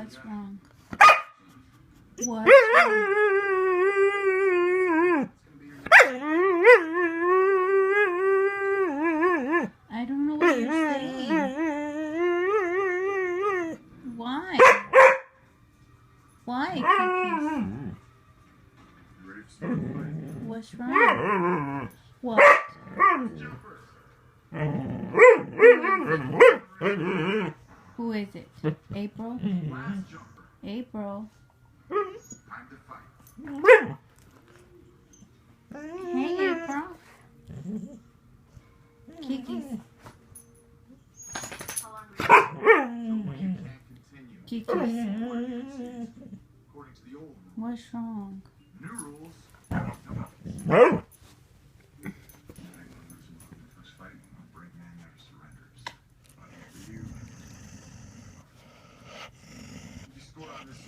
What's wrong? What's wrong? I don't know what you're saying. Why? Why, Cookies? What's wrong? What? Who is it? April? April? Hey, April. Kikis. Kikis. What's wrong? You score on this